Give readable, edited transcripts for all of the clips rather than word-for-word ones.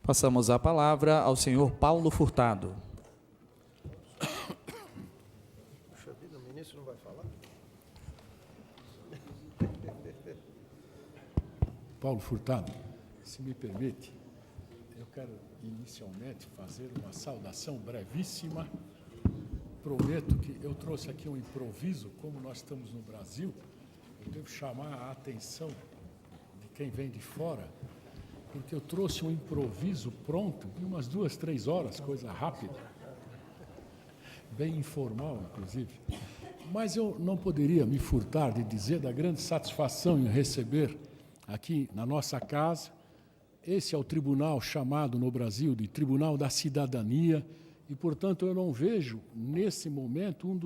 Passamos a palavra ao senhor Paulo Furtado. Puxa vida, o ministro não vai falar? Paulo Furtado, se me permite, eu quero inicialmente fazer uma saudação brevíssima. Prometo que eu trouxe aqui um improviso, como nós estamos no Brasil, eu devo chamar a atenção de quem vem de fora, porque eu trouxe um improviso pronto, em umas 2, 3 horas, coisa rápida, bem informal, inclusive. Mas eu não poderia me furtar de dizer da grande satisfação em receber aqui na nossa casa. Esse é o tribunal chamado no Brasil de Tribunal da Cidadania e, portanto, eu não vejo, nesse momento,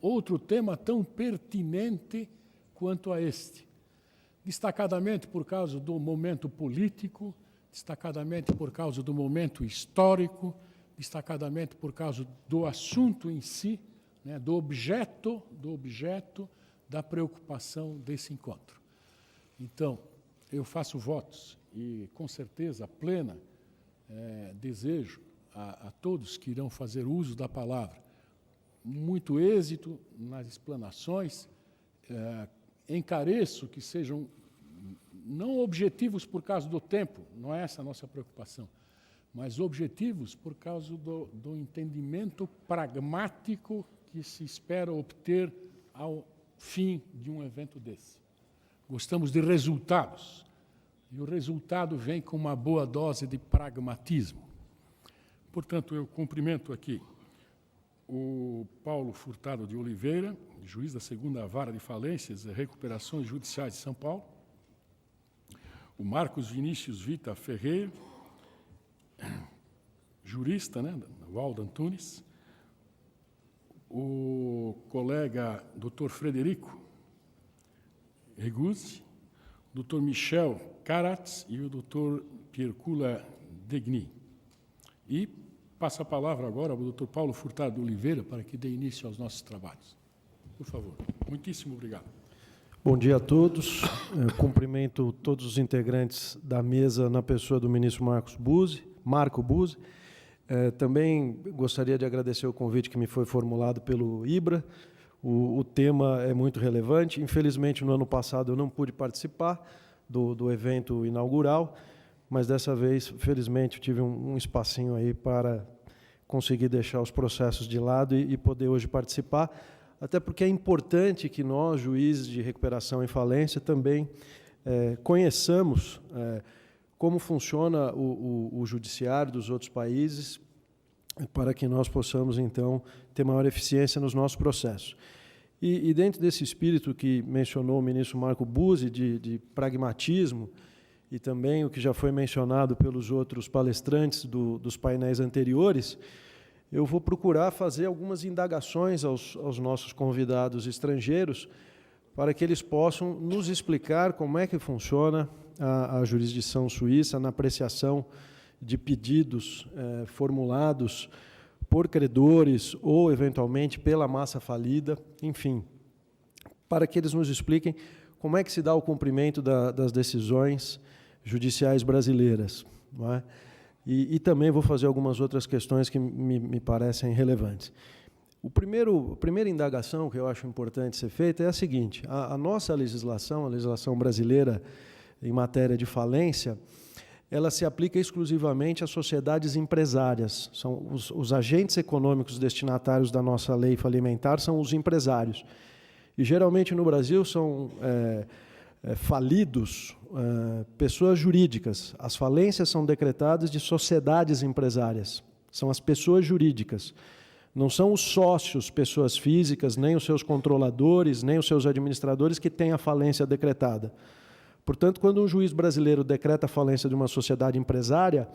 outro tema tão pertinente quanto a este. Destacadamente por causa do momento político, destacadamente por causa do momento histórico, destacadamente por causa do assunto em si, né, do objeto da preocupação desse encontro. Então, eu faço votos e, com certeza plena, desejo a todos que irão fazer uso da palavra muito êxito nas explanações. Encareço que sejam não objetivos por causa do tempo, não é essa a nossa preocupação, mas objetivos por causa do entendimento pragmático que se espera obter ao fim de um evento desse. Gostamos de resultados, e o resultado vem com uma boa dose de pragmatismo. Portanto, eu cumprimento aqui o Paulo Furtado de Oliveira, juiz da 2ª Vara de Falências e Recuperações Judiciais de São Paulo, o Marcos Vinícius Vita Ferreira, jurista, né, Waldo Antunes, o colega Dr. Frederico Reguzzi, o Dr. Michel Caratz e o Dr. Piercula Degni. E passo a palavra agora ao Dr. Paulo Furtado de Oliveira para que dê início aos nossos trabalhos. Por favor. Muitíssimo obrigado. Bom dia a todos. Eu cumprimento todos os integrantes da mesa na pessoa do ministro Marco Buzzi. Também gostaria de agradecer o convite que me foi formulado pelo IBRA. O tema é muito relevante. Infelizmente, no ano passado, eu não pude participar do evento inaugural, mas dessa vez, felizmente, eu tive um espacinho aí para conseguir deixar os processos de lado e poder hoje participar, até porque é importante que nós, juízes de recuperação e falência, também conheçamos como funciona o judiciário dos outros países, para que nós possamos, então, ter maior eficiência nos nossos processos. E dentro desse espírito que mencionou o ministro Marco Buzzi, de pragmatismo, e também o que já foi mencionado pelos outros palestrantes dos painéis anteriores, eu vou procurar fazer algumas indagações aos nossos convidados estrangeiros para que eles possam nos explicar como é que funciona a jurisdição suíça na apreciação de pedidos formulados por credores ou, eventualmente, pela massa falida, enfim, para que eles nos expliquem como é que se dá o cumprimento das decisões judiciais brasileiras, não é? E também vou fazer algumas outras questões que me parecem relevantes. A primeira indagação que eu acho importante ser feita é a seguinte: a nossa legislação, a legislação brasileira em matéria de falência, ela se aplica exclusivamente às sociedades empresárias. São os agentes econômicos destinatários da nossa lei falimentar são os empresários. E, geralmente, no Brasil, são falidos pessoas jurídicas. As falências são decretadas de sociedades empresárias. São as pessoas jurídicas. Não são os sócios, pessoas físicas, nem os seus controladores, nem os seus administradores que têm a falência decretada. Portanto, quando um juiz brasileiro decreta a falência de uma sociedade empresária,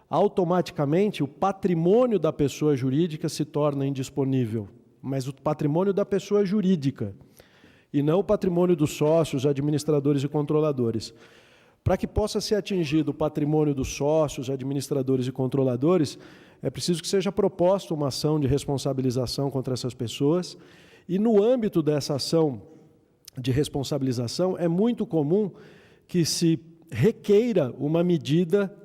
automaticamente o patrimônio da pessoa jurídica se torna indisponível, mas o patrimônio da pessoa jurídica, e não o patrimônio dos sócios, administradores e controladores. Para que possa ser atingido o patrimônio dos sócios, administradores e controladores, é preciso que seja proposta uma ação de responsabilização contra essas pessoas, e no âmbito dessa ação de responsabilização, é muito comum que se requeira uma medida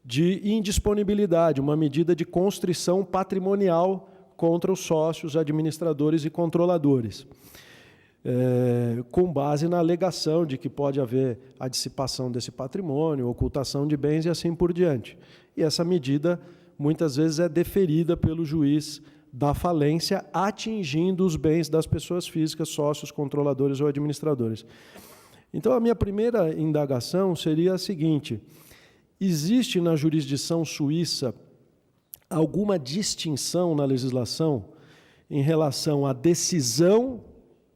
de indisponibilidade, uma medida de constrição patrimonial contra os sócios, administradores e controladores, com base na alegação de que pode haver a dissipação desse patrimônio, ocultação de bens e assim por diante. E essa medida, muitas vezes, é deferida pelo juiz da falência, atingindo os bens das pessoas físicas, sócios, controladores ou administradores. Então, a minha primeira indagação seria a seguinte: existe na jurisdição suíça alguma distinção na legislação em relação à decisão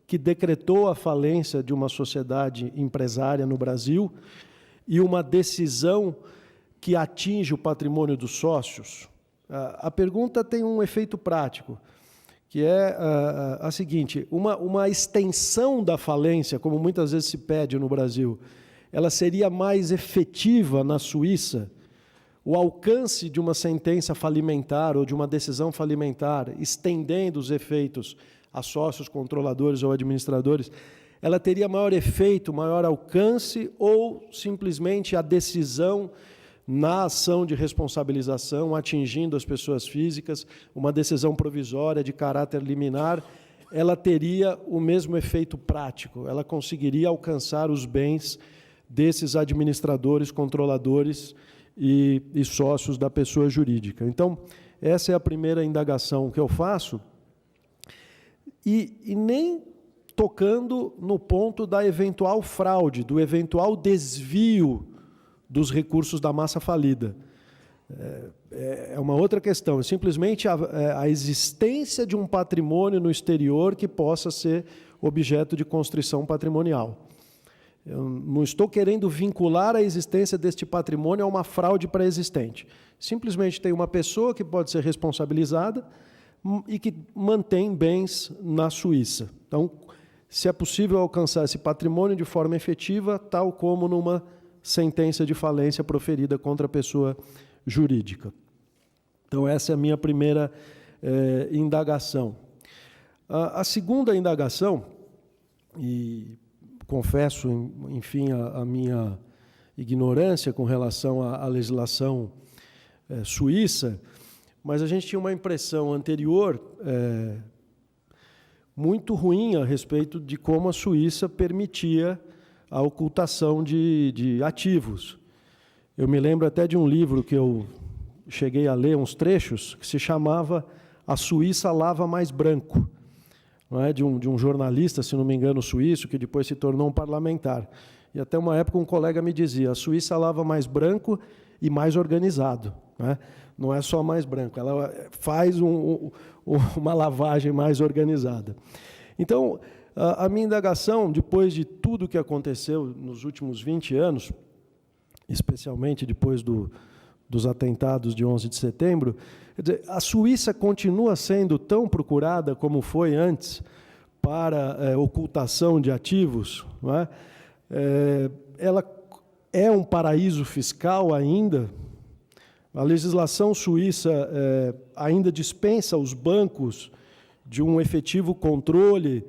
que decretou a falência de uma sociedade empresária no Brasil e uma decisão que atinge o patrimônio dos sócios? A pergunta tem um efeito prático, que é a seguinte: uma extensão da falência, como muitas vezes se pede no Brasil, ela seria mais efetiva na Suíça? O alcance de uma sentença falimentar ou de uma decisão falimentar, estendendo os efeitos a sócios, controladores ou administradores, ela teria maior efeito, maior alcance, ou simplesmente a decisão na ação de responsabilização, atingindo as pessoas físicas, uma decisão provisória de caráter liminar, ela teria o mesmo efeito prático, ela conseguiria alcançar os bens desses administradores, controladores e sócios da pessoa jurídica. Então, essa é a primeira indagação que eu faço, e nem tocando no ponto da eventual fraude, do eventual desvio dos recursos da massa falida. É uma outra questão, é simplesmente a existência de um patrimônio no exterior que possa ser objeto de constrição patrimonial. Eu não estou querendo vincular a existência deste patrimônio a uma fraude pré-existente. Simplesmente tem uma pessoa que pode ser responsabilizada e que mantém bens na Suíça. Então, se é possível alcançar esse patrimônio de forma efetiva, tal como numa sentença de falência proferida contra a pessoa jurídica. Então, essa é a minha primeira indagação. A segunda indagação, e confesso, enfim, a minha ignorância com relação à legislação suíça, mas a gente tinha uma impressão anterior muito ruim a respeito de como a Suíça permitia a ocultação de ativos. Eu me lembro até de um livro que eu cheguei a ler, uns trechos, que se chamava A Suíça Lava Mais Branco, não é? de um jornalista, se não me engano, suíço, que depois se tornou um parlamentar. E até uma época um colega me dizia: a Suíça lava mais branco e mais organizado. Não é só mais branco, ela faz uma lavagem mais organizada. Então, a minha indagação, depois de tudo que aconteceu nos últimos 20 anos, especialmente depois dos atentados de 11 de setembro, quer dizer, a Suíça continua sendo tão procurada como foi antes para ocultação de ativos, não é? Ela é um paraíso fiscal ainda. A legislação suíça ainda dispensa os bancos de um efetivo controle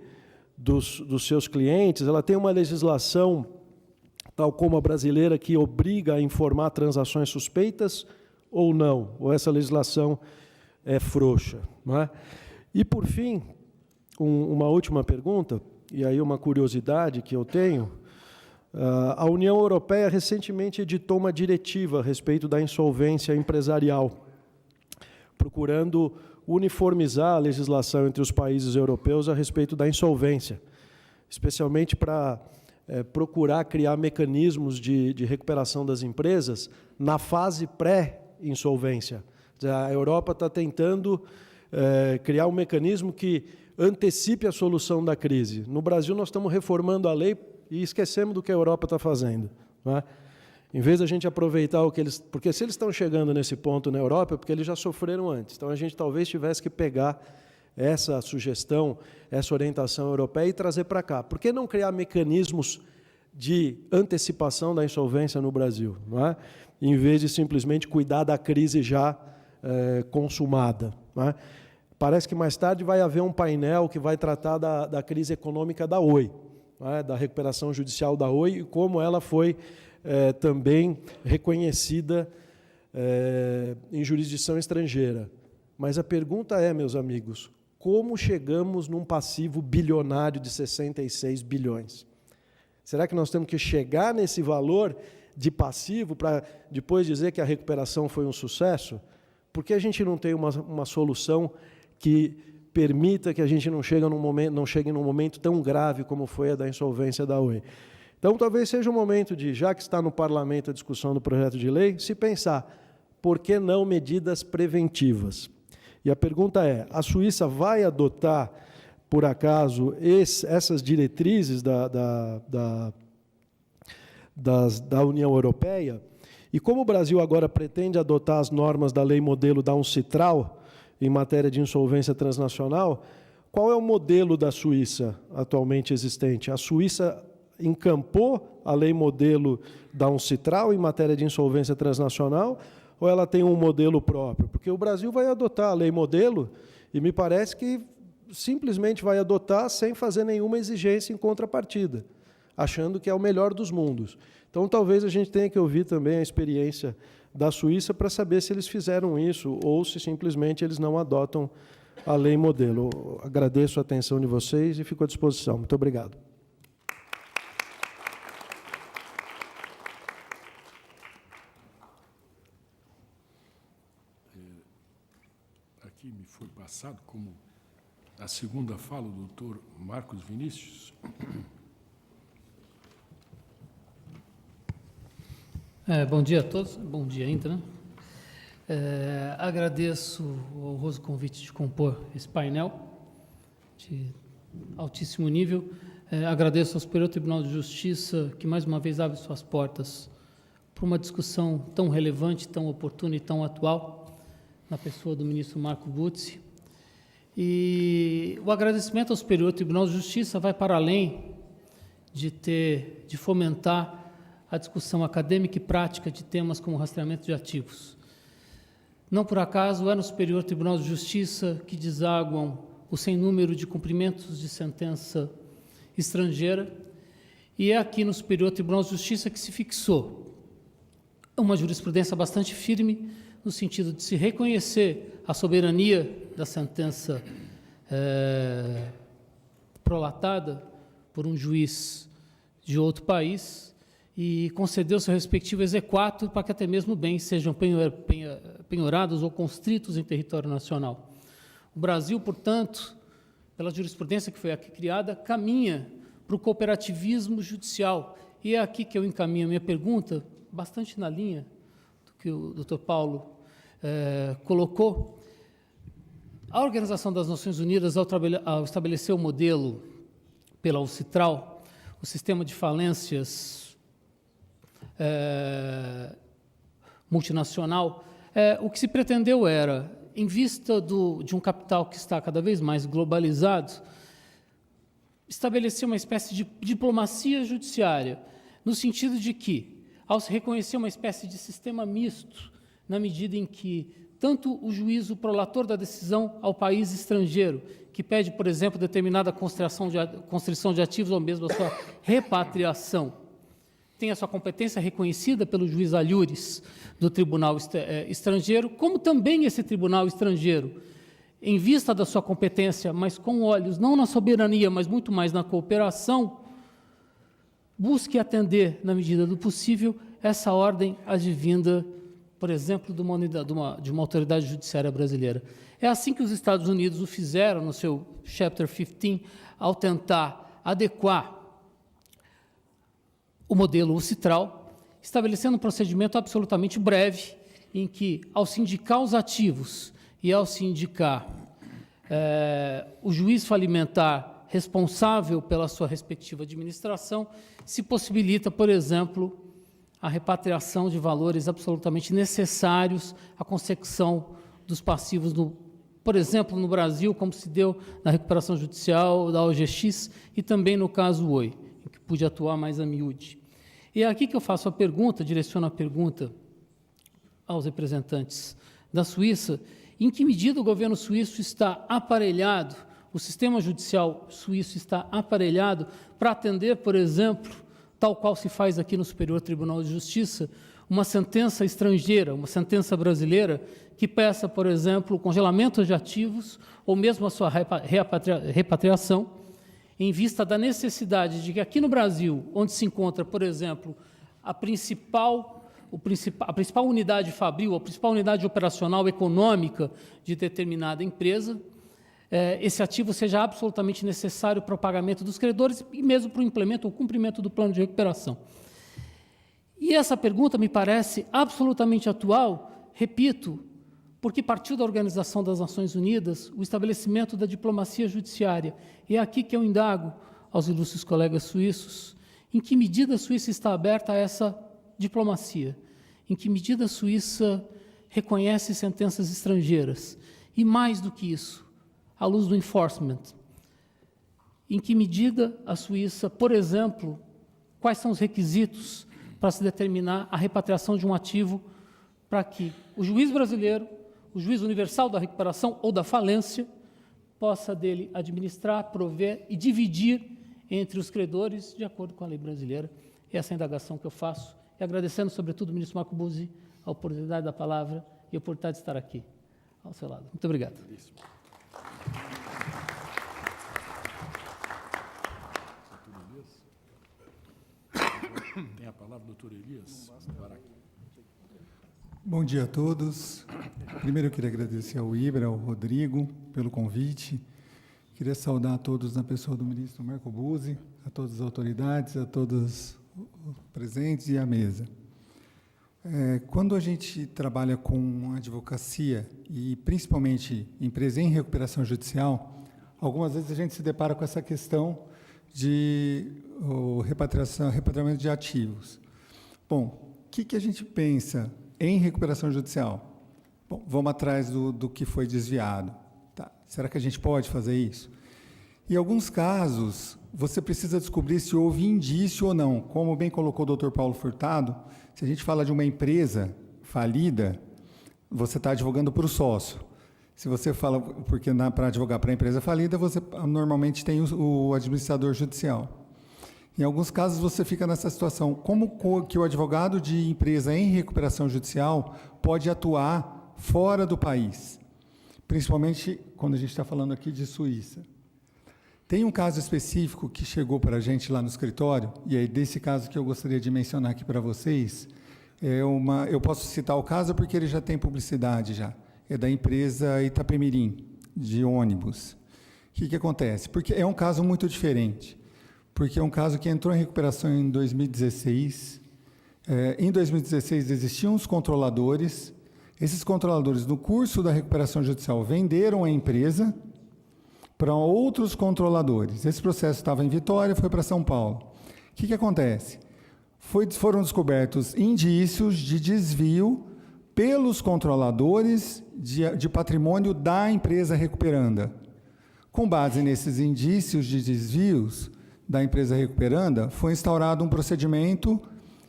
dos seus clientes. Ela tem uma legislação, tal como a brasileira, que obriga a informar transações suspeitas ou não? Ou essa legislação é frouxa? Não é? E, por fim, uma última pergunta, e aí uma curiosidade que eu tenho. A União Europeia recentemente editou uma diretiva a respeito da insolvência empresarial, procurando uniformizar a legislação entre os países europeus a respeito da insolvência, especialmente para procurar criar mecanismos de recuperação das empresas na fase pré-insolvência. A Europa está tentando criar um mecanismo que antecipe a solução da crise. No Brasil, nós estamos reformando a lei e esquecemos do que a Europa está fazendo. Não é? Em vez de a gente aproveitar o que eles... Porque se eles estão chegando nesse ponto na Europa, é porque eles já sofreram antes. Então, a gente talvez tivesse que pegar essa sugestão, essa orientação europeia e trazer para cá. Por que não criar mecanismos de antecipação da insolvência no Brasil? Não é? Em vez de simplesmente cuidar da crise já consumada. Não é? Parece que mais tarde vai haver um painel que vai tratar da crise econômica da Oi, da recuperação judicial da Oi e como ela foi também reconhecida em jurisdição estrangeira. Mas a pergunta é, meus amigos, como chegamos num passivo bilionário de 66 bilhões? Será que nós temos que chegar nesse valor de passivo para depois dizer que a recuperação foi um sucesso? Por que a gente não tem uma solução que permita que a gente não chegue num momento tão grave como foi a da insolvência da Oi? Então, talvez seja o momento de, já que está no parlamento a discussão do projeto de lei, se pensar, por que não medidas preventivas? E a pergunta é, a Suíça vai adotar, por acaso, essas diretrizes da União Europeia? E como o Brasil agora pretende adotar as normas da lei modelo da UNCITRAL, em matéria de insolvência transnacional, qual é o modelo da Suíça atualmente existente? A Suíça encampou a lei modelo da UNCITRAL em matéria de insolvência transnacional, ou ela tem um modelo próprio? Porque o Brasil vai adotar a lei modelo e me parece que simplesmente vai adotar sem fazer nenhuma exigência em contrapartida, achando que é o melhor dos mundos. Então, talvez a gente tenha que ouvir também a experiência da Suíça para saber se eles fizeram isso ou se simplesmente eles não adotam a lei modelo. Eu agradeço a atenção de vocês e fico à disposição. Muito obrigado. Aqui me foi passado como a segunda fala do doutor Marcos Vinícius. Bom dia a todos, bom dia ainda, né? Agradeço o honroso convite de compor esse painel de altíssimo nível. Agradeço ao Superior Tribunal de Justiça, que mais uma vez abre suas portas para uma discussão tão relevante, tão oportuna e tão atual, na pessoa do ministro Marco Buzzi. E o agradecimento ao Superior Tribunal de Justiça vai para além de fomentar a discussão acadêmica e prática de temas como rastreamento de ativos. Não por acaso é no Superior Tribunal de Justiça que desaguam o sem número de cumprimentos de sentença estrangeira, e é aqui no Superior Tribunal de Justiça que se fixou uma jurisprudência bastante firme no sentido de se reconhecer a soberania da sentença prolatada por um juiz de outro país e concedeu seu respectivo exequatur para que até mesmo bens sejam penhorados ou constritos em território nacional. O Brasil, portanto, pela jurisprudência que foi aqui criada, caminha para o cooperativismo judicial. E é aqui que eu encaminho a minha pergunta, bastante na linha do que o Dr. Paulo colocou. A Organização das Nações Unidas, ao estabelecer o modelo pela UNCITRAL, o sistema de falências multinacional, o que se pretendeu era, em vista de um capital que está cada vez mais globalizado, estabelecer uma espécie de diplomacia judiciária, no sentido de que, ao se reconhecer uma espécie de sistema misto, na medida em que tanto o juízo prolator da decisão ao país estrangeiro, que pede, por exemplo, determinada constrição de ativos ou mesmo a sua repatriação, tem a sua competência reconhecida pelo juiz alhures do tribunal estrangeiro, como também esse tribunal estrangeiro, em vista da sua competência, mas com olhos não na soberania, mas muito mais na cooperação, busque atender, na medida do possível, essa ordem advinda, por exemplo, de uma autoridade judiciária brasileira. É assim que os Estados Unidos o fizeram no seu Chapter 15, ao tentar adequar o modelo UNCITRAL, estabelecendo um procedimento absolutamente breve, em que, ao se indicar os ativos e ao se indicar o juiz falimentar responsável pela sua respectiva administração, se possibilita, por exemplo, a repatriação de valores absolutamente necessários à consecução dos passivos, por exemplo, no Brasil, como se deu na recuperação judicial da OGX e também no caso Oi, em que pude atuar mais a miúde. E é aqui que eu faço a pergunta, direciono a pergunta aos representantes da Suíça, em que medida o governo suíço está aparelhado, o sistema judicial suíço está aparelhado para atender, por exemplo, tal qual se faz aqui no Superior Tribunal de Justiça, uma sentença estrangeira, uma sentença brasileira, que peça, por exemplo, o congelamento de ativos ou mesmo a sua repatriação, em vista da necessidade de que aqui no Brasil, onde se encontra, por exemplo, a principal unidade fabril, a principal unidade operacional econômica de determinada empresa, esse ativo seja absolutamente necessário para o pagamento dos credores e mesmo para o implemento ou cumprimento do plano de recuperação. E essa pergunta me parece absolutamente atual, repito, porque partiu da Organização das Nações Unidas o estabelecimento da diplomacia judiciária. E é aqui que eu indago aos ilustres colegas suíços, em que medida a Suíça está aberta a essa diplomacia, em que medida a Suíça reconhece sentenças estrangeiras, e mais do que isso, à luz do enforcement, em que medida a Suíça, por exemplo, quais são os requisitos para se determinar a repatriação de um ativo para que o juiz brasileiro, o juiz universal da recuperação ou da falência, possa dele administrar, prover e dividir entre os credores de acordo com a lei brasileira. Essa é a indagação que eu faço, e agradecendo, sobretudo, ao ministro Marco Buzzi, a oportunidade da palavra e a oportunidade de estar aqui, ao seu lado. Muito obrigado. Tem a palavra, doutor Elias. Bom dia a todos. Primeiro eu queria agradecer ao Ibra, ao Rodrigo, pelo convite. Queria saudar a todos na pessoa do ministro Marco Buzzi, a todas as autoridades, a todos os presentes e à mesa. Quando a gente trabalha com advocacia, e principalmente empresa em recuperação judicial, algumas vezes a gente se depara com essa questão de repatriamento de ativos. Bom, o que a gente pensa em recuperação judicial? Bom, vamos atrás do que foi desviado. Tá. Será que a gente pode fazer isso? Em alguns casos, você precisa descobrir se houve indício ou não. Como bem colocou o Dr. Paulo Furtado, se a gente fala de uma empresa falida, você está advogando para o sócio. Se você fala, porque para advogar para a empresa falida, você normalmente tem o administrador judicial. Em alguns casos, você fica nessa situação. Como que o advogado de empresa em recuperação judicial pode atuar fora do país? Principalmente quando a gente está falando aqui de Suíça. Tem um caso específico que chegou para a gente lá no escritório, e é desse caso que eu gostaria de mencionar aqui para vocês. Eu posso citar o caso porque ele já tem publicidade já. É da empresa Itapemirim, de ônibus. O que acontece? Porque é um caso muito diferente. Porque é um caso que entrou em recuperação em 2016. Em 2016, existiam os controladores. Esses controladores, no curso da recuperação judicial, venderam a empresa para outros controladores. Esse processo estava em Vitória, foi para São Paulo. O que acontece? Foram descobertos indícios de desvio pelos controladores de patrimônio da empresa recuperanda. Com base nesses indícios de desvios da empresa recuperanda, foi instaurado um procedimento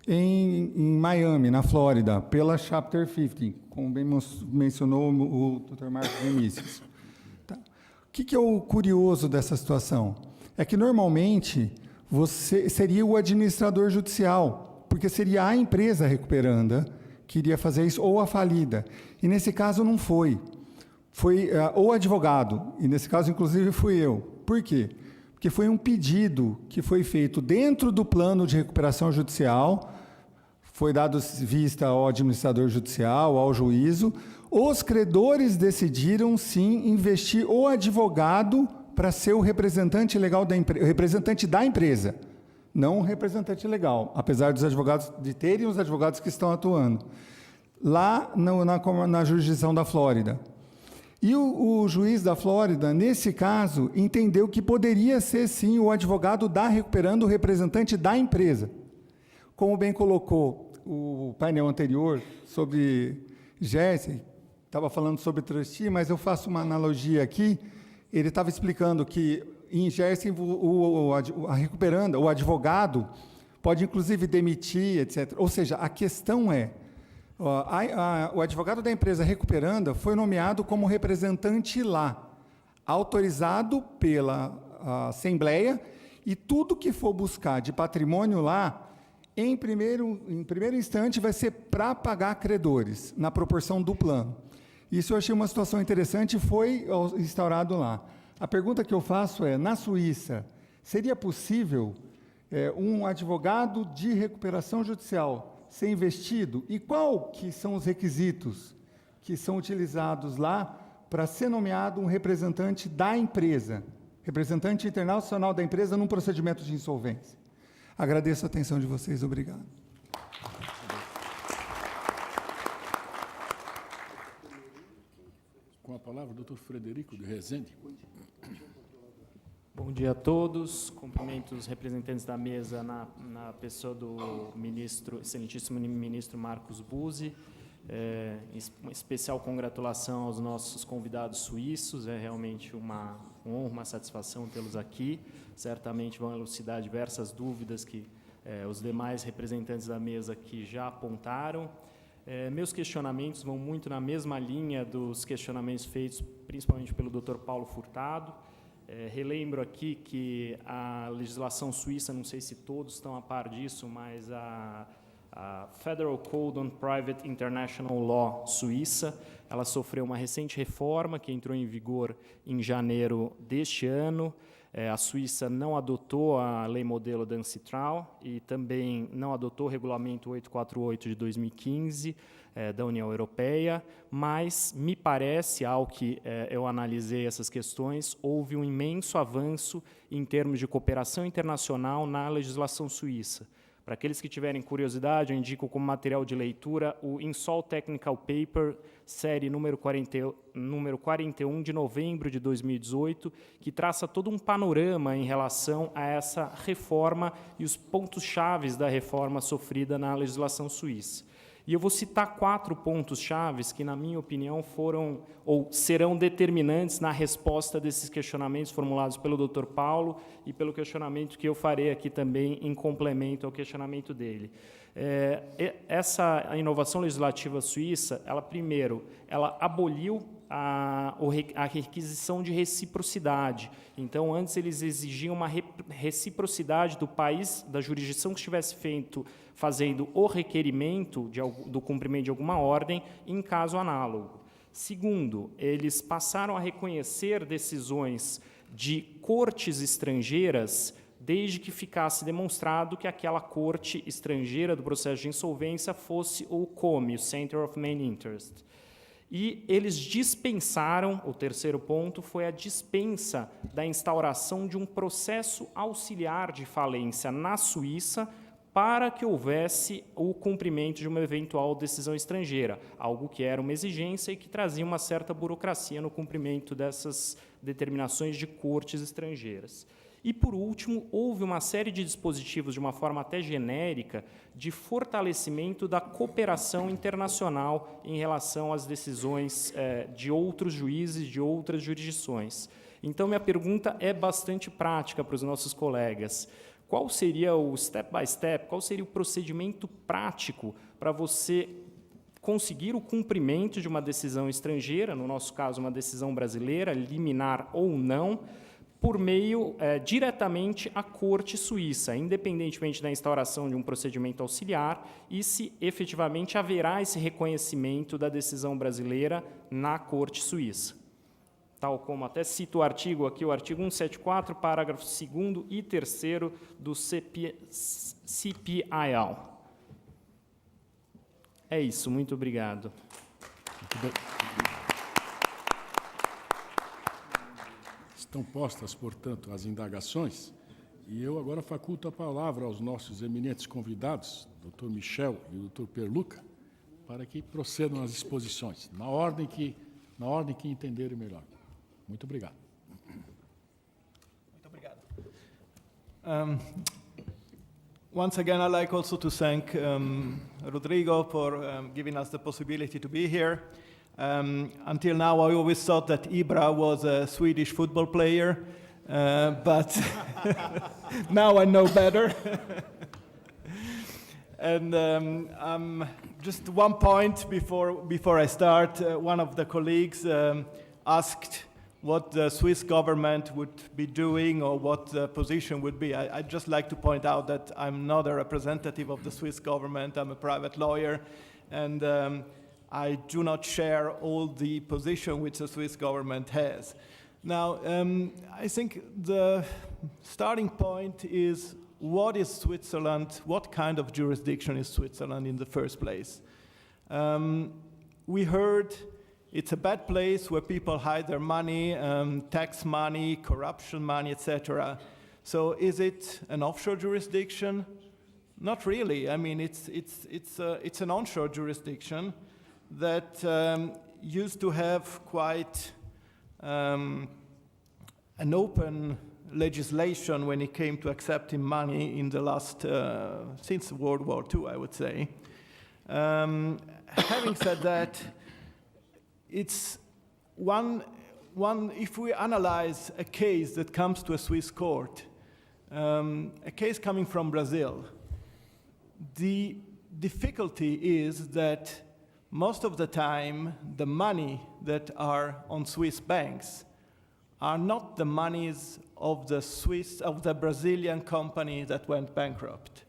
em Miami, na Flórida, pela Chapter 50, como bem mencionou o Dr. Marcos Vinícius. Tá. O que é o curioso dessa situação? É que, normalmente, você seria o administrador judicial, porque seria a empresa recuperanda que iria fazer isso, ou a falida. E, nesse caso, não foi. Foi o advogado, e, nesse caso, inclusive, fui eu. Por quê? Porque foi um pedido que foi feito dentro do plano de recuperação judicial, foi dado vista ao administrador judicial, ao juízo. Os credores decidiram, sim, investir o advogado para ser o representante legal representante da empresa, não o representante legal, apesar dos advogados de terem os advogados que estão atuando lá na jurisdição da Flórida. E o juiz da Flórida, nesse caso, entendeu que poderia ser, sim, o advogado da recuperando o representante da empresa. Como bem colocou o painel anterior sobre Jersey, estava falando sobre trustee, mas eu faço uma analogia aqui. Ele estava explicando que em Jersey a recuperanda, o advogado, pode inclusive demitir, etc. Ou seja, a questão é, o advogado da empresa recuperanda foi nomeado como representante lá, autorizado pela Assembleia, e tudo que for buscar de patrimônio lá, em primeiro instante, vai ser para pagar credores, na proporção do plano. Isso eu achei uma situação interessante e foi instaurado lá. A pergunta que eu faço é, na Suíça, seria possível um advogado de recuperação judicial ser investido? E qual que são os requisitos que são utilizados lá para ser nomeado um representante da empresa, representante internacional da empresa num procedimento de insolvência? Agradeço a atenção de vocês. Obrigado. Com a palavra, o doutor Frederico de Rezende. Bom dia a todos. Cumprimento os representantes da mesa na pessoa do ministro, excelentíssimo ministro Marcos Buzzi. Uma especial congratulação aos nossos convidados suíços. É realmente uma honra, uma satisfação tê-los aqui. Certamente vão elucidar diversas dúvidas que os demais representantes da mesa aqui já apontaram. Meus questionamentos vão muito na mesma linha dos questionamentos feitos principalmente pelo Dr. Paulo Furtado. Relembro aqui que a legislação suíça, não sei se todos estão a par disso, mas a Federal Code on Private International Law suíça, ela sofreu uma recente reforma que entrou em vigor em janeiro deste ano. A Suíça não adotou a lei modelo da Ancitral e também não adotou o regulamento 848 de 2015 da União Europeia, mas me parece, ao que eu analisei essas questões, houve um imenso avanço em termos de cooperação internacional na legislação suíça. Para aqueles que tiverem curiosidade, eu indico como material de leitura o Insol Technical Paper, série número 41 de novembro de 2018, que traça todo um panorama em relação a essa reforma e os pontos-chave da reforma sofrida na legislação suíça. E eu vou citar 4 pontos-chave que, na minha opinião, foram ou serão determinantes na resposta desses questionamentos formulados pelo Dr. Paulo e pelo questionamento que eu farei aqui também em complemento ao questionamento dele. Essa inovação legislativa suíça, primeiro, ela aboliu a requisição de reciprocidade. Então, antes eles exigiam uma reciprocidade do país, da jurisdição que estivesse fazendo o requerimento do cumprimento de alguma ordem, em caso análogo. Segundo, eles passaram a reconhecer decisões de cortes estrangeiras desde que ficasse demonstrado que aquela corte estrangeira do processo de insolvência fosse o COMI, o Center of Main Interest. E eles dispensaram, o terceiro ponto, foi a dispensa da instauração de um processo auxiliar de falência na Suíça para que houvesse o cumprimento de uma eventual decisão estrangeira, algo que era uma exigência e que trazia uma certa burocracia no cumprimento dessas determinações de cortes estrangeiras. E, por último, houve uma série de dispositivos, de uma forma até genérica, de fortalecimento da cooperação internacional em relação às decisões de outros juízes, de outras jurisdições. Então, minha pergunta é bastante prática para os nossos colegas. Qual seria o step by step, qual seria o procedimento prático para você conseguir o cumprimento de uma decisão estrangeira, no nosso caso, uma decisão brasileira, liminar ou não, por meio diretamente à Corte Suíça, independentemente da instauração de um procedimento auxiliar, e se efetivamente haverá esse reconhecimento da decisão brasileira na Corte Suíça. Tal como até cito o artigo aqui, o artigo 174, parágrafo 2º e 3º do CPIL. É isso, muito obrigado. Muito bem. Estão postas, portanto, as indagações, e eu agora faculto a palavra aos nossos eminentes convidados, Dr. Michel e o Dr. Perluca, para que procedam às exposições, na ordem que entenderem melhor. Muito obrigado. Muito obrigado. Once again, I'd like also to thank Rodrigo for giving us the possibility to be here. Until now, I always thought that Ibra was a Swedish football player, but now I know better. And just one point before I start, one of the colleagues asked what the Swiss government would be doing or what the position would be. I'd just like to point out that I'm not a representative of the Swiss government. I'm a private lawyer, and I do not share all the position which the Swiss government has. Now, I think the starting point is, what is Switzerland? What kind of jurisdiction is Switzerland in the first place? We heard it's a bad place where people hide their money, tax money, corruption money, etc. So is it an offshore jurisdiction? Not really. I mean, it's an onshore jurisdiction that used to have quite an open legislation when it came to accepting money in the last, since World War II, I would say. Having said that, it's if we analyze a case that comes to a Swiss court, a case coming from Brazil, the difficulty is that most of the time the money that are on Swiss banks are not the monies of the Brazilian company that went bankrupt,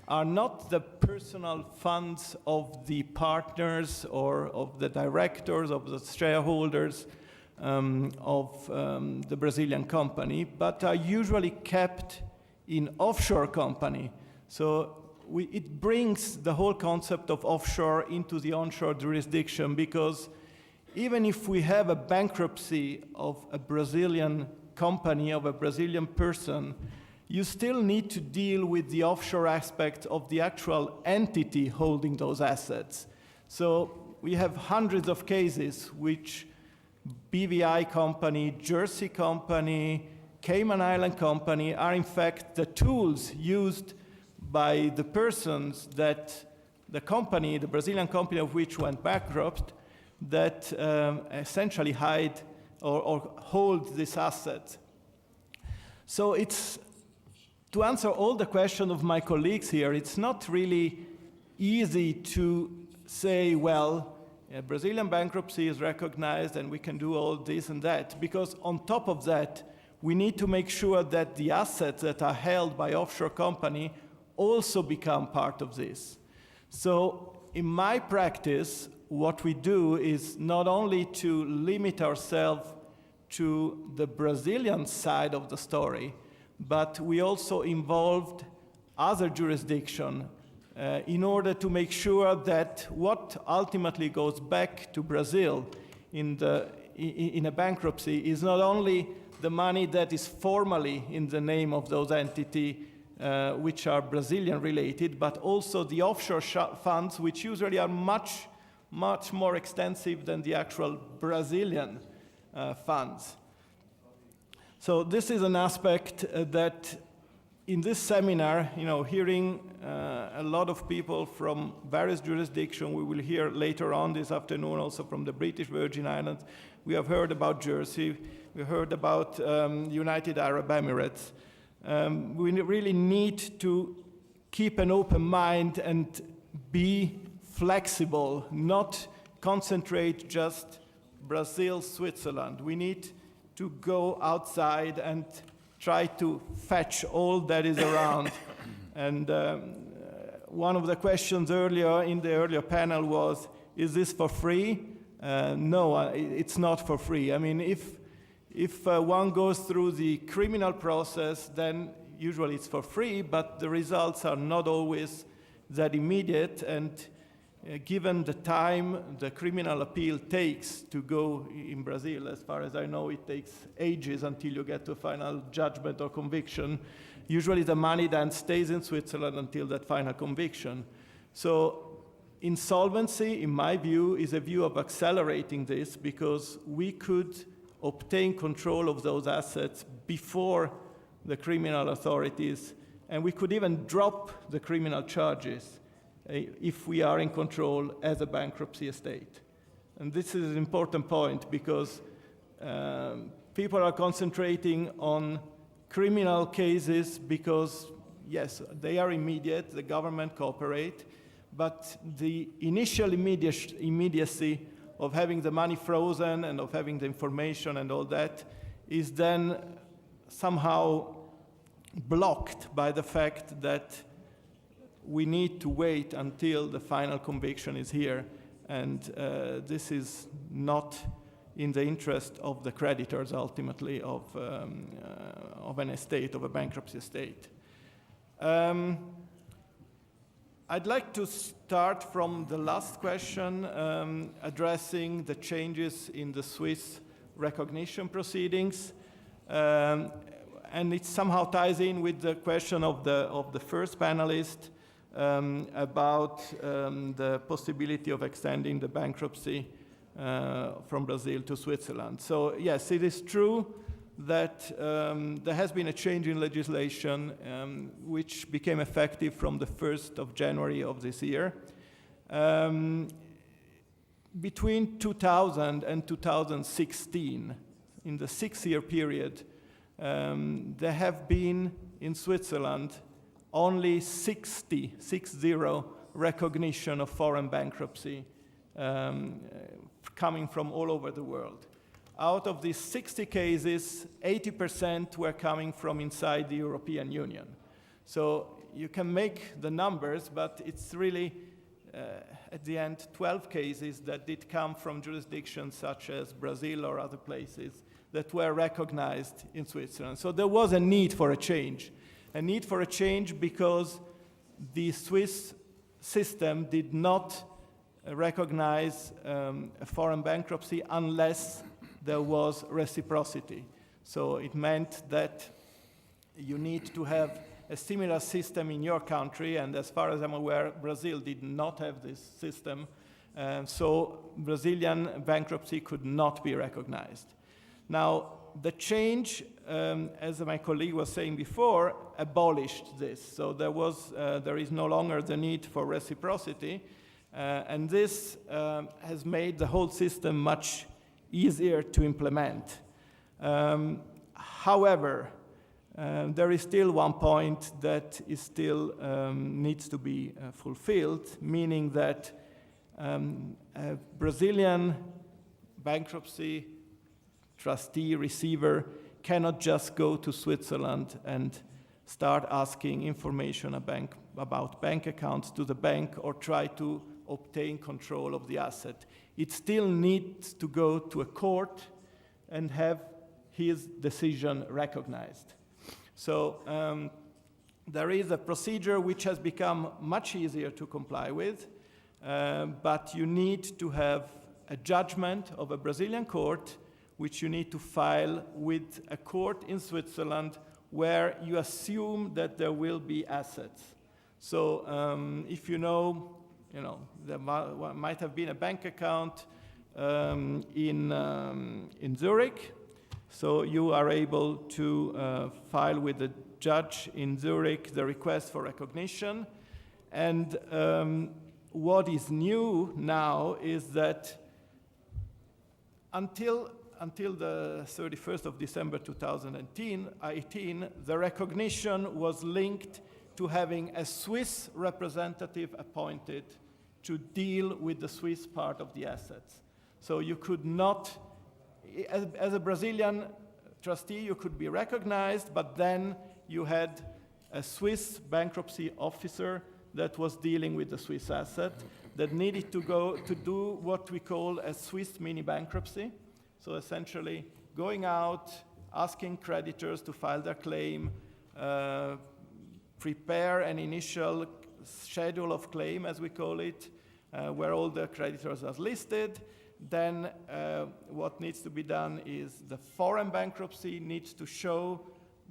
are not the personal funds of the partners or of the directors, of the shareholders of the Brazilian company, but are usually kept in offshore company. So it brings the whole concept of offshore into the onshore jurisdiction, because even if we have a bankruptcy of a Brazilian company, of a Brazilian person, you still need to deal with the offshore aspect of the actual entity holding those assets. So we have hundreds of cases which BVI company, Jersey company, Cayman Island company are in fact the tools used by the persons that the company, the Brazilian company of which went bankrupt, that essentially hide or hold this asset. So it's, to answer all the questions of my colleagues here, it's not really easy to say, well, Brazilian bankruptcy is recognized and we can do all this and that, because on top of that, we need to make sure that the assets that are held by offshore company also become part of this. So in my practice, what we do is not only to limit ourselves to the Brazilian side of the story, but we also involved other jurisdictions in order to make sure that what ultimately goes back to Brazil in a bankruptcy is not only the money that is formally in the name of those entities which are Brazilian related, but also the offshore funds, which usually are much more extensive than the actual Brazilian funds. So this is an aspect that in this seminar, hearing a lot of people from various jurisdictions, we will hear later on this afternoon also from the British Virgin Islands. We have heard about Jersey, we heard about United Arab Emirates. We really need to keep an open mind and be flexible, not concentrate just Brazil, Switzerland. We need to go outside and try to fetch all that is around. And one of the questions earlier in the earlier panel was, is this for free? No, it's not for free. I mean, if one goes through the criminal process, then usually it's for free, but the results are not always that immediate, and given the time the criminal appeal takes to go in Brazil, as far as I know, it takes ages until you get to a final judgment or conviction. Usually the money then stays in Switzerland until that final conviction. So insolvency, in my view, is a view of accelerating this, because we could obtain control of those assets before the criminal authorities, and we could even drop the criminal charges if we are in control as a bankruptcy estate. And this is an important point, because people are concentrating on criminal cases because, yes, they are immediate, the government cooperate, but the initial immediacy of having the money frozen and of having the information and all that is then somehow blocked by the fact that we need to wait until the final conviction is here, and this is not in the interest of the creditors ultimately of an estate, of a bankruptcy estate. I'd like to start from the last question, addressing the changes in the Swiss recognition proceedings. And it somehow ties in with the question of the first panelist about the possibility of extending the bankruptcy from Brazil to Switzerland. So yes, it is true that there has been a change in legislation which became effective from the 1st of January of this year. Between 2000 and 2016, in the 6-year period, there have been in Switzerland only 60 recognition of foreign bankruptcy coming from all over the world. Out of these 60 cases, 80% were coming from inside the European Union. So you can make the numbers, but it's really, at the end, 12 cases that did come from jurisdictions such as Brazil or other places that were recognized in Switzerland. So there was a need for a change because the Swiss system did not recognize a foreign bankruptcy unless there was reciprocity. So it meant that you need to have a similar system in your country, and as far as I'm aware, Brazil did not have this system, so Brazilian bankruptcy could not be recognized. Now, the change, as my colleague was saying before, abolished this. So there is no longer the need for reciprocity, and this has made the whole system much easier to implement. However, there is still one point that is still needs to be fulfilled, meaning that a Brazilian bankruptcy trustee, receiver cannot just go to Switzerland and start asking information about bank accounts to the bank or try to obtain control of the asset. It still needs to go to a court and have his decision recognized. So there is a procedure which has become much easier to comply with, but you need to have a judgment of a Brazilian court which you need to file with a court in Switzerland where you assume that there will be assets. So if you know, there might have been a bank account in Zurich, so you are able to file with the judge in Zurich the request for recognition. And what is new now is that until the 31st of December 2018, the recognition was linked to having a Swiss representative appointed to deal with the Swiss part of the assets. So you could not, as a Brazilian trustee, you could be recognized, but then you had a Swiss bankruptcy officer that was dealing with the Swiss asset that needed to go to do what we call a Swiss mini bankruptcy. So essentially going out, asking creditors to file their claim, prepare an initial schedule of claim, as we call it, where all the creditors are listed. Then what needs to be done is the foreign bankruptcy needs to show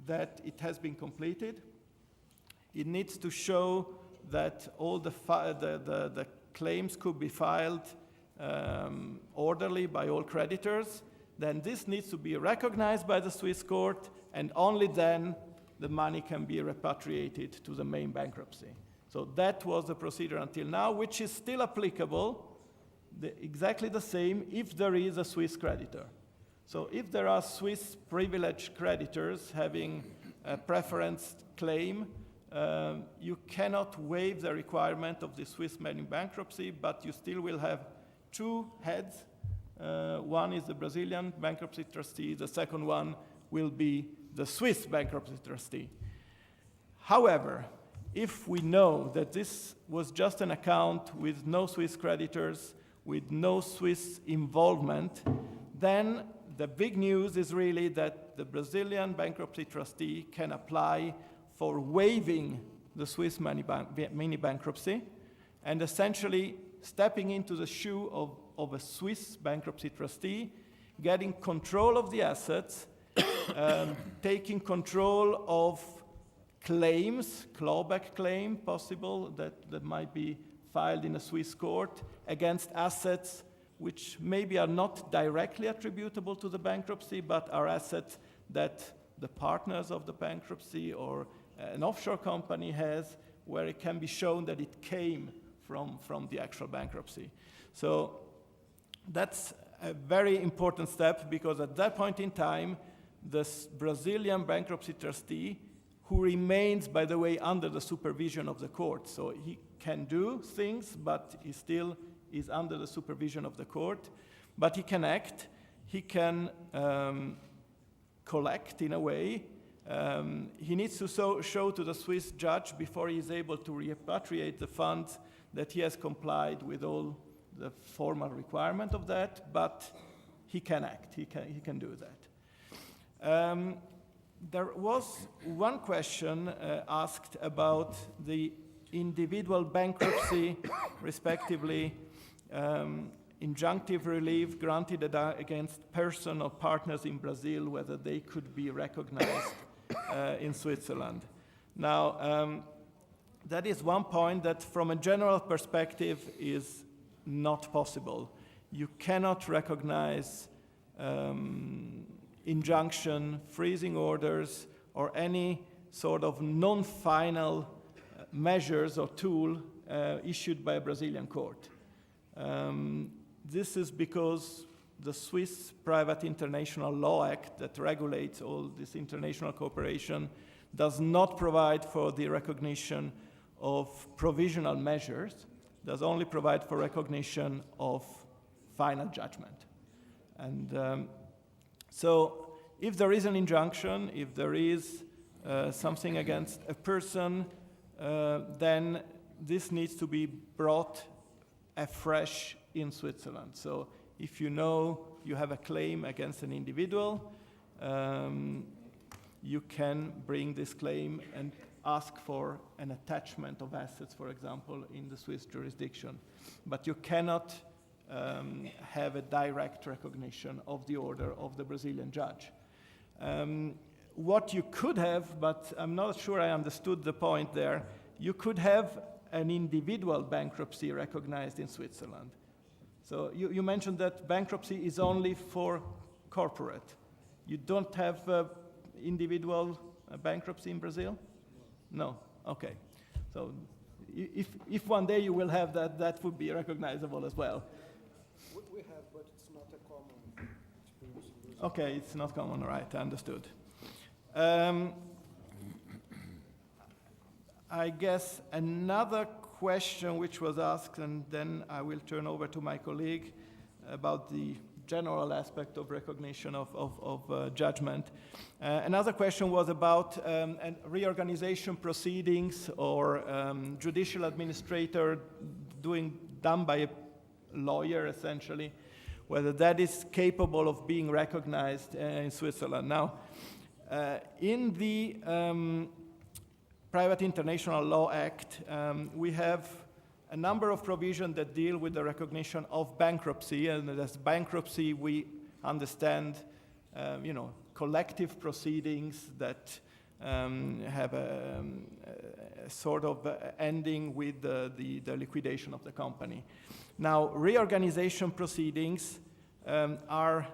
that it has been completed. It needs to show that all the claims could be filed orderly by all creditors. Then this needs to be recognized by the Swiss court, and only then the money can be repatriated to the main bankruptcy. So that was the procedure until now, which is still applicable, exactly the same if there is a Swiss creditor. So if there are Swiss privileged creditors having a preference claim, you cannot waive the requirement of the Swiss main bankruptcy, but you still will have two heads One is the Brazilian bankruptcy trustee. The second one will be the Swiss bankruptcy trustee. However, if we know that this was just an account with no Swiss creditors, with no Swiss involvement, then the big news is really that the Brazilian bankruptcy trustee can apply for waiving the Swiss mini bankruptcy and essentially stepping into the shoe of a Swiss bankruptcy trustee, getting control of the assets, taking control of claims, clawback claim possible that might be filed in a Swiss court against assets which maybe are not directly attributable to the bankruptcy, but are assets that the partners of the bankruptcy or an offshore company has, where it can be shown that it came from the actual bankruptcy. So that's a very important step, because at that point in time, the Brazilian bankruptcy trustee, who remains, by the way, under the supervision of the court, so he can do things, but he still is under the supervision of the court, but he can act, he can collect in a way. He needs to show to the Swiss judge before he is able to repatriate the funds that he has complied with all the formal requirement of that, but he can act, he can do that. There was one question asked about the individual bankruptcy, respectively, injunctive relief granted against person or partners in Brazil, whether they could be recognized in Switzerland. Now, that is one point that from a general perspective is not possible. You cannot recognize injunction, freezing orders, or any sort of non-final measures or tool issued by a Brazilian court. This is because the Swiss Private International Law Act that regulates all this international cooperation does not provide for the recognition of provisional measures, does only provide for recognition of final judgment. And so if there is an injunction, if there is something against a person, then this needs to be brought afresh in Switzerland. So if you know you have a claim against an individual, you can bring this claim and ask for an attachment of assets, for example, in the Swiss jurisdiction. But you cannot have a direct recognition of the order of the Brazilian judge. What you could have, but I'm not sure I understood the point there, you could have an individual bankruptcy recognized in Switzerland. So you mentioned that bankruptcy is only for corporate. You don't have individual bankruptcy in Brazil? No, okay. So if one day you will have that, that would be recognizable as well. We have, but it's not a common experience in Brazil. Okay, it's not common, right, understood. I guess another question which was asked, and then I will turn over to my colleague about the general aspect of recognition of judgment. Another question was about reorganization proceedings or judicial administrator done by a lawyer, essentially, whether that is capable of being recognized in Switzerland. Now, in the Private International Law Act, we have a number of provisions that deal with the recognition of bankruptcy, and as bankruptcy we understand, collective proceedings that have a sort of ending with the liquidation of the company. Now, reorganization proceedings are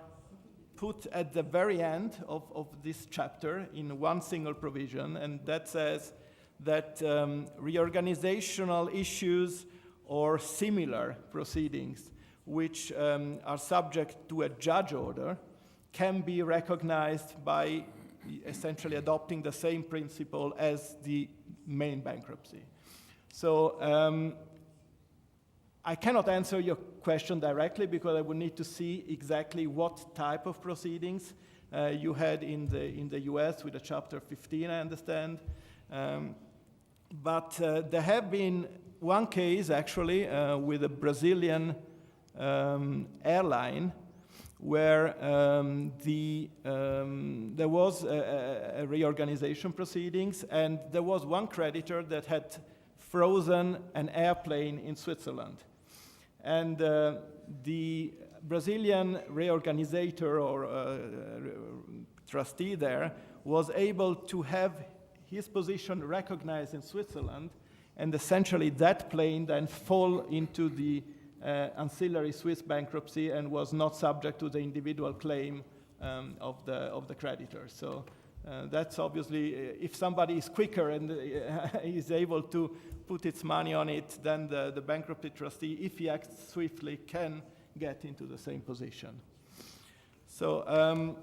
put at the very end of this chapter in one single provision, and that says that reorganizational issues or similar proceedings which are subject to a judge order can be recognized by essentially adopting the same principle as the main bankruptcy. So I cannot answer your question directly because I would need to see exactly what type of proceedings you had in the US with the Chapter 15, I understand. But there have been one case actually with a Brazilian airline where there was a reorganization proceedings, and there was one creditor that had frozen an airplane in Switzerland. And the Brazilian reorganizator or trustee there was able to have his position recognized in Switzerland, and essentially that plane then fall into the ancillary Swiss bankruptcy and was not subject to the individual claim of the creditor. So that's obviously, if somebody is quicker and is able to put its money on it, then the bankruptcy trustee, if he acts swiftly, can get into the same position. So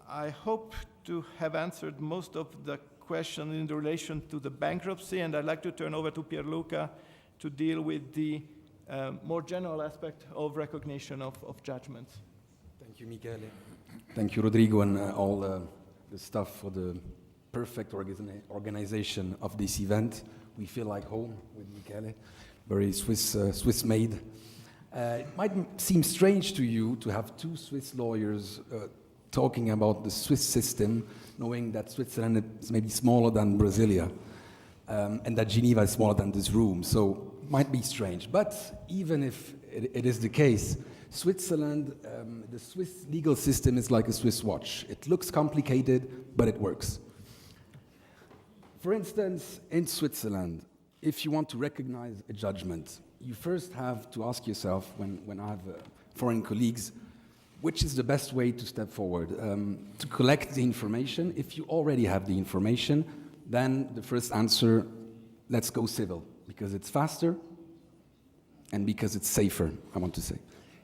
I hope to have answered most of the questions in relation to the bankruptcy, and I'd like to turn over to Pierluca to deal with the more general aspect of recognition of judgments. Thank you, Michele. Thank you, Rodrigo, and all the staff for the perfect organization of this event. We feel like home with Michele, very Swiss-made. It might seem strange to you to have two Swiss lawyers talking about the Swiss system, knowing that Switzerland is maybe smaller than Brasilia, and that Geneva is smaller than this room. So might be strange, but even if it is the case, Switzerland, the Swiss legal system is like a Swiss watch. It looks complicated, but it works. For instance, in Switzerland, if you want to recognize a judgment, you first have to ask yourself, when I have foreign colleagues, which is the best way to step forward? To collect the information. If you already have the information, then the first answer, let's go civil, because it's faster and because it's safer, I want to say.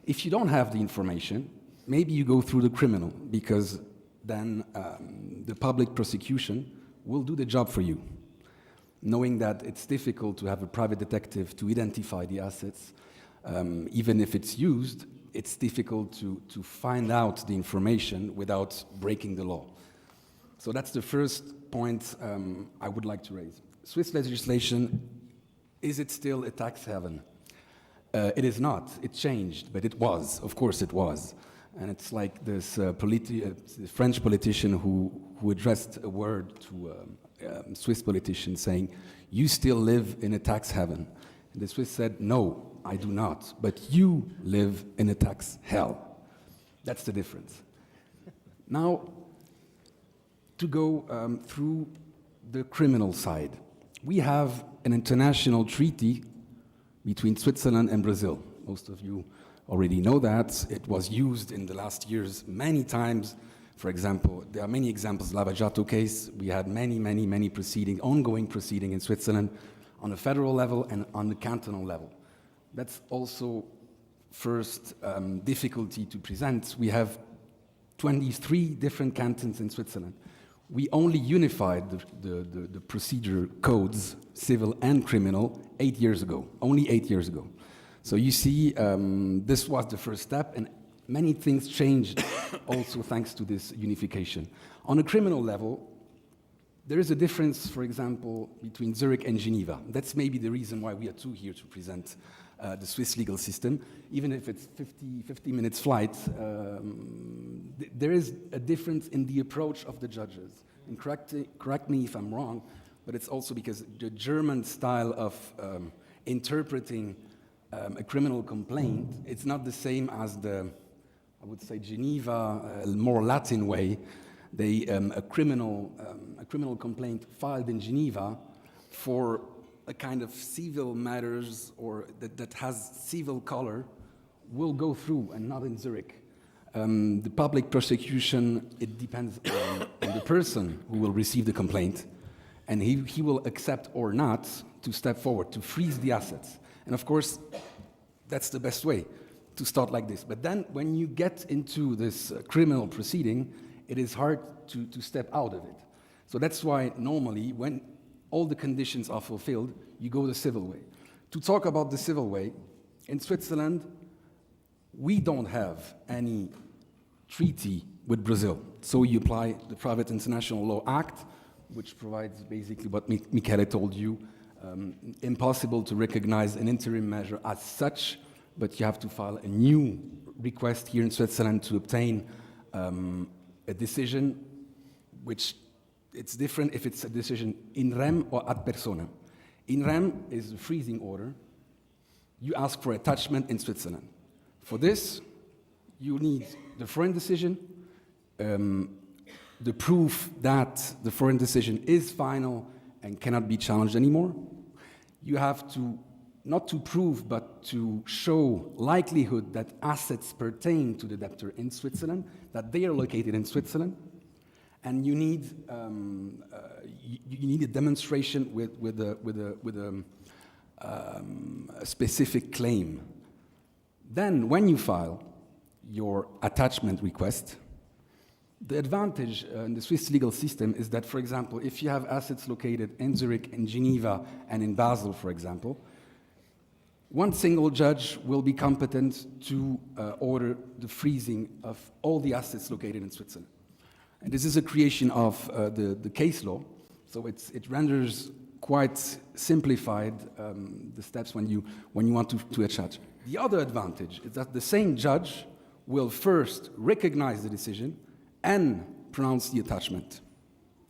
If you don't have the information, maybe you go through the criminal, because then the public prosecution will do the job for you, knowing that it's difficult to have a private detective to identify the assets. Even if it's used, it's difficult to find out the information without breaking the law. So that's the first point I would like to raise. Swiss legislation, is it still a tax haven? It is not. It changed, but it was. Of course it was. And it's like this French politician who addressed a word to a Swiss politician saying, "You still live in a tax haven." And the Swiss said, "No, I do not, but you live in a tax hell." That's the difference. Now, to go through the criminal side, we have an international treaty between Switzerland and Brazil. Most of you already know that. It was used in the last years many times. For example, there are many examples. Lava Jato case, we had many proceedings, ongoing proceedings in Switzerland on a federal level and on the cantonal level. That's also first difficulty to present. We have 23 different cantons in Switzerland. We only unified the procedure codes, civil and criminal, 8 years ago, only 8 years ago. So you see, this was the first step, and many things changed also thanks to this unification. On a criminal level, there is a difference, for example, between Zurich and Geneva. That's maybe the reason why we are two here to present the Swiss legal system. Even if it's 50 minutes flight, there is a difference in the approach of the judges. And correct me if I'm wrong, but it's also because the German style of interpreting a criminal complaint, it's not the same as the, I would say, Geneva, more Latin way. A criminal complaint filed in Geneva for a kind of civil matters or that has civil color will go through and not in Zurich. The public prosecution, it depends on the person who will receive the complaint, and he will accept or not to step forward, to freeze the assets. And of course, that's the best way to start like this. But then when you get into this criminal proceeding, it is hard to step out of it. So that's why normally when all the conditions are fulfilled, you go the civil way. To talk about the civil way, In Switzerland, we don't have any treaty with Brazil. So you apply the Private International Law Act, which provides basically what Michele told you, impossible to recognize an interim measure as such, but you have to file a new request here in Switzerland to obtain a decision, which it's different if it's a decision in rem or ad personam. In rem is a freezing order. You ask for attachment in Switzerland. For this, you need the foreign decision, the proof that the foreign decision is final and cannot be challenged anymore. You have to, not to prove, but to show likelihood that assets pertain to the debtor in Switzerland, that they are located in Switzerland, and you need a demonstration with a specific claim. Then, when you file your attachment request, the advantage in the Swiss legal system is that, for example, if you have assets located in Zurich, in Geneva, and in Basel, for example, one single judge will be competent to order the freezing of all the assets located in Switzerland. And this is a creation of the case law, so it renders quite simplified the steps when you want to attach. The other advantage is that the same judge will first recognize the decision and pronounce the attachment.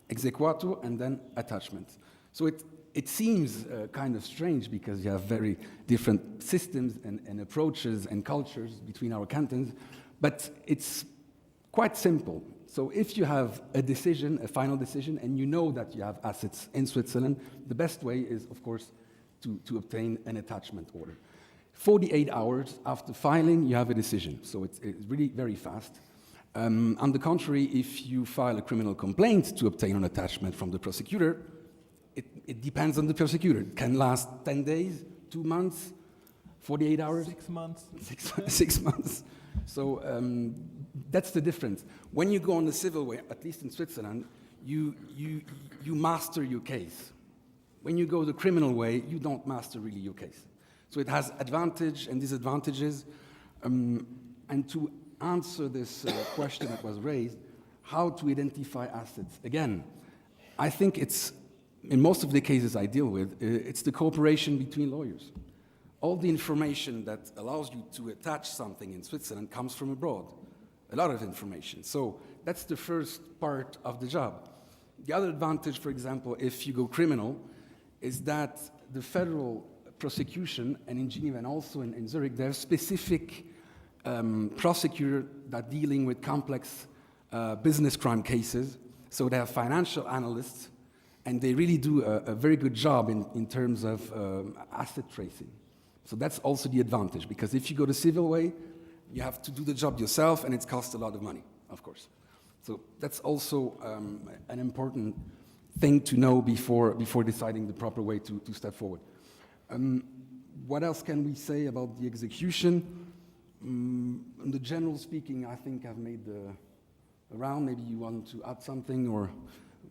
Exequatur and then attachment. So it seems kind of strange because you have very different systems and approaches and cultures between our cantons, but it's quite simple. So if you have a decision, a final decision, and you know that you have assets in Switzerland, the best way is, of course, to obtain an attachment order. 48 hours after filing, you have a decision. So it's really very fast. On the contrary, if you file a criminal complaint to obtain an attachment from the prosecutor, it depends on the prosecutor. It can last 10 days, 2 months, 48 hours? 6 months. 6 months. So that's the difference. When you go on the civil way, at least in Switzerland, you master your case. When you go the criminal way, you don't master really your case. So it has advantage and disadvantages. And to answer this question that was raised, how to identify assets. Again, I think it's, in most of the cases I deal with, it's the cooperation between lawyers. All the information that allows you to attach something in Switzerland comes from abroad. A lot of information. So that's the first part of the job. The other advantage, for example, if you go criminal, is that the federal prosecution, and in Geneva and also in Zurich, they have specific prosecutors that are dealing with complex business crime cases. So they have financial analysts, and they really do a very good job in terms of asset tracing. So that's also the advantage, because if you go the civil way, you have to do the job yourself, and it costs a lot of money, of course. So that's also an important thing to know before deciding the proper way to step forward. What else can we say about the execution? In the general speaking, I think I've made the round. Maybe you want to add something, or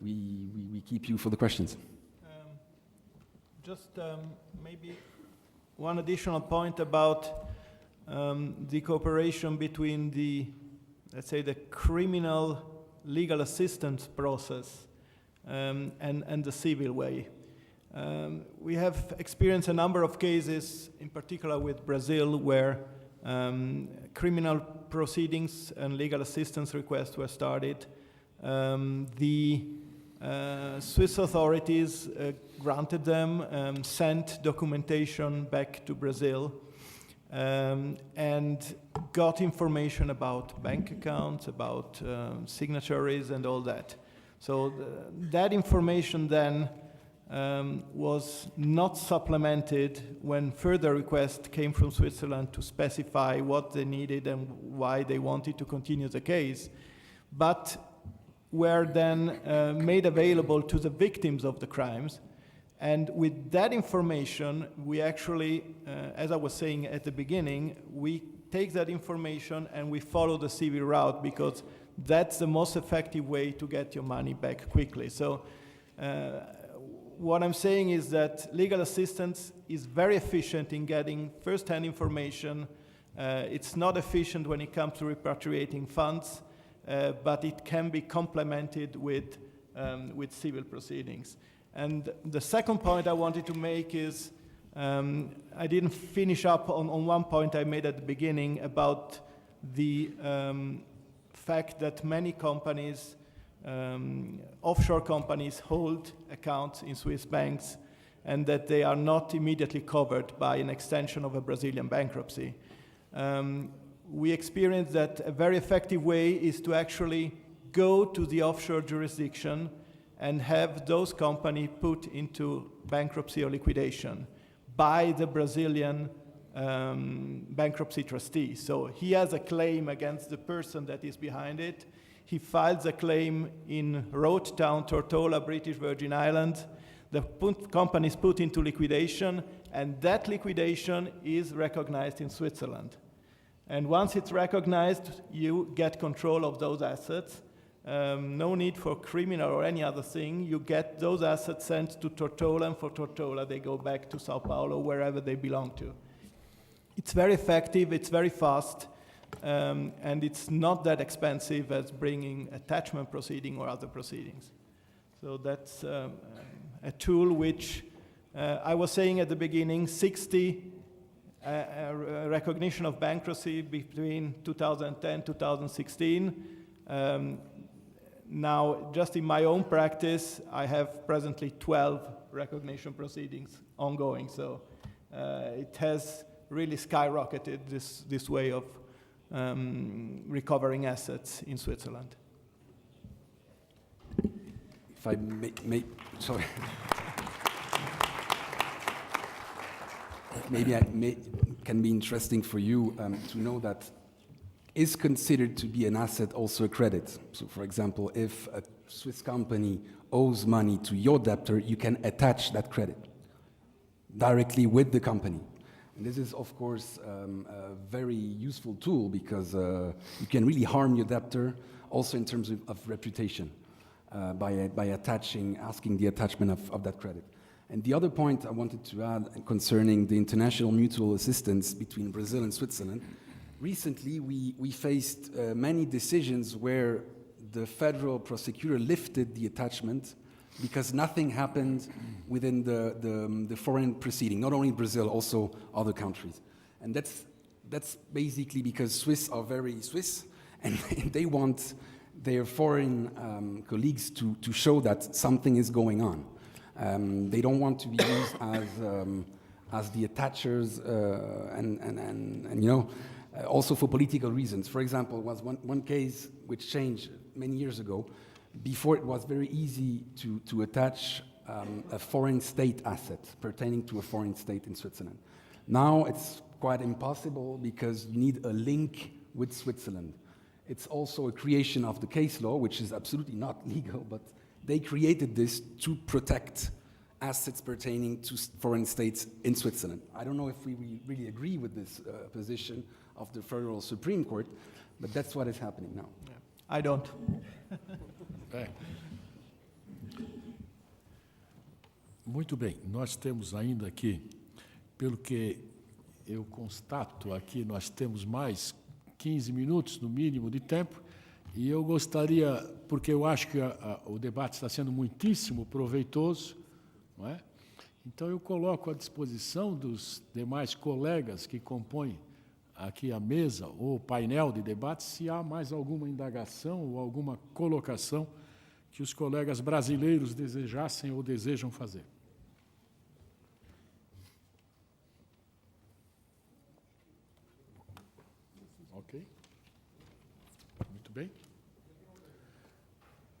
we keep you for the questions. Just maybe one additional point about the cooperation between the, let's say, the criminal legal assistance process and the civil way. We have experienced a number of cases, in particular with Brazil, where criminal proceedings and legal assistance requests were started. The Swiss authorities granted them, sent documentation back to Brazil, and got information about bank accounts, about signatories and all that. So that information then was not supplemented when further requests came from Switzerland to specify what they needed and why they wanted to continue the case, but were then made available to the victims of the crimes. And with that information, we actually, as I was saying at the beginning, we take that information and we follow the civil route, because that's the most effective way to get your money back quickly. So what I'm saying is that legal assistance is very efficient in getting first-hand information. It's not efficient when it comes to repatriating funds, but it can be complemented with civil proceedings. And the second point I wanted to make is, I didn't finish up on one point I made at the beginning about the fact that many companies, offshore companies, hold accounts in Swiss banks and that they are not immediately covered by an extension of a Brazilian bankruptcy. We experienced that a very effective way is to actually go to the offshore jurisdiction and have those companies put into bankruptcy or liquidation by the Brazilian bankruptcy trustee. So he has a claim against the person that is behind it. He files a claim in Road Town, Tortola, British Virgin Islands. The company is put into liquidation, and that liquidation is recognized in Switzerland. And once it's recognized, you get control of those assets. No need for criminal or any other thing. You get those assets sent to Tortola, and for Tortola, they go back to Sao Paulo, wherever they belong to. It's very effective, it's very fast, and it's not that expensive as bringing attachment proceeding or other proceedings. So that's a tool which, I was saying at the beginning, 60 recognition of bankruptcy between 2010 2016. Now, just in my own practice, I have presently 12 recognition proceedings ongoing. So it has really skyrocketed this way of recovering assets in Switzerland. If I may sorry. Maybe can be interesting for you to know that is considered to be an asset also a credit. So, for example, if a Swiss company owes money to your debtor, you can attach that credit directly with the company. And this is, of course, a very useful tool because you can really harm your debtor also in terms of reputation by asking the attachment of that credit. And the other point I wanted to add concerning the international mutual assistance between Brazil and Switzerland, recently we faced many decisions where the federal prosecutor lifted the attachment because nothing happened within the foreign proceeding, not only Brazil, also other countries. And that's basically because Swiss are very Swiss, and they want their foreign colleagues to show that something is going on. They don't want to be used as the attachers, and you know, also for political reasons. For example, was one case which changed many years ago. Before, it was very easy to attach a foreign state asset pertaining to a foreign state in Switzerland. Now it's quite impossible because you need a link with Switzerland. It's also a creation of the case law, which is absolutely not legal, but they created this to protect assets pertaining to foreign states in Switzerland. I don't know if we really agree with this position of the Federal Supreme Court, but that's what is happening now. Yeah. I don't. Muito bem, nós temos ainda aqui, pelo que eu constato aqui, nós temos mais 15 minutos, no mínimo, de tempo, e eu gostaria, porque eu acho que o debate está sendo muitíssimo proveitoso, não é? Então eu coloco à disposição dos demais colegas que compõem aqui a mesa ou painel de debate, se há mais alguma indagação ou alguma colocação que os colegas brasileiros desejassem ou desejam fazer. Ok? Muito bem.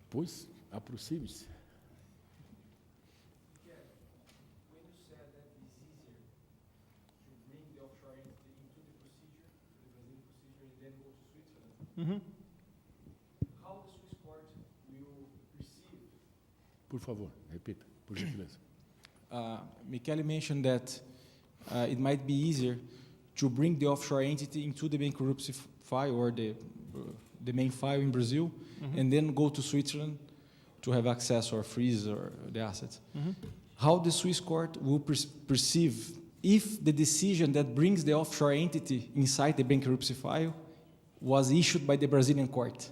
Pois, aproxime-se. Mm-hmm. How the Swiss court will receive? Por favor, repita, por gentileza. Michele mentioned that it might be easier to bring the offshore entity into the bankruptcy file or the main file in Brazil, and then go to Switzerland to have access or freeze or the assets. how the Swiss court will perceive if the decision that brings the offshore entity inside the bankruptcy file was issued by the Brazilian court,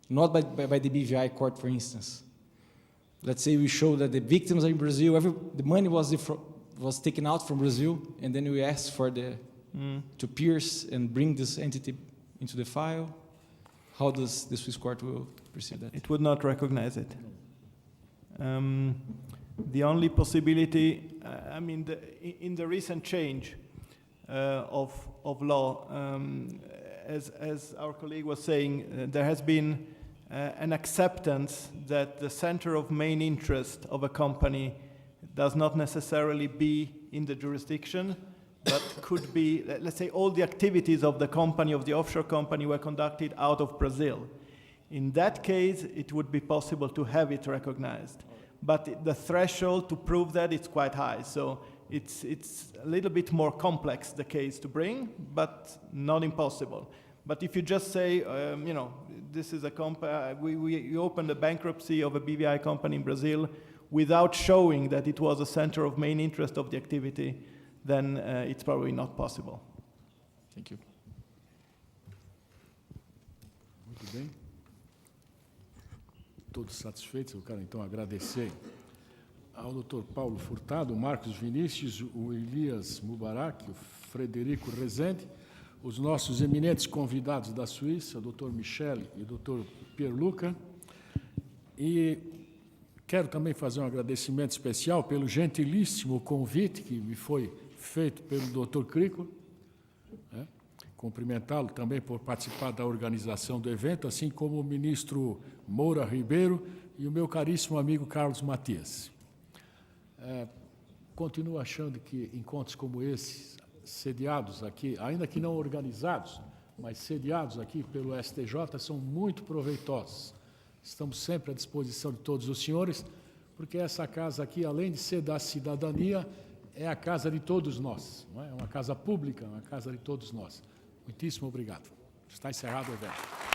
not by the BVI court, for instance. Let's say we show that the victims are in Brazil, the money was taken out from Brazil, and then we ask for to pierce and bring this entity into the file. How does the Swiss court will perceive that? It would not recognize it. The only possibility, in the recent change of law, as our colleague was saying, there has been an acceptance that the center of main interest of a company does not necessarily be in the jurisdiction, but could be, let's say, all the activities of the company, of the offshore company, were conducted out of Brazil. In that case, it would be possible to have it recognized. But the threshold to prove that is quite high. So it's a little bit more complex, the case to bring, but not impossible. But if you just say, this is a we opened a bankruptcy of a BVI company in Brazil without showing that it was a center of main interest of the activity, then it's probably not possible. Thank you. Muito bem. Todos satisfeitos. Eu quero, então, agradecer ao Dr. Paulo Furtado, o Marcos Vinícius, o Elias Mubarak, o Frederico Rezende, os nossos eminentes convidados da Suíça, o Dr. Michel e o Dr. Pierluca. E quero também fazer um agradecimento especial pelo gentilíssimo convite que me foi feito pelo Dr. Crico, cumprimentá-lo também por participar da organização do evento, assim como o ministro Moura Ribeiro e o meu caríssimo amigo Carlos Matias. Continuo achando que encontros como esses, sediados aqui, ainda que não organizados, mas sediados aqui pelo STJ, são muito proveitosos. Estamos sempre à disposição de todos os senhores, porque essa casa aqui, além de ser da cidadania, é a casa de todos nós. Não é? É uma casa pública, uma casa de todos nós. Muitíssimo obrigado. Está encerrado o evento.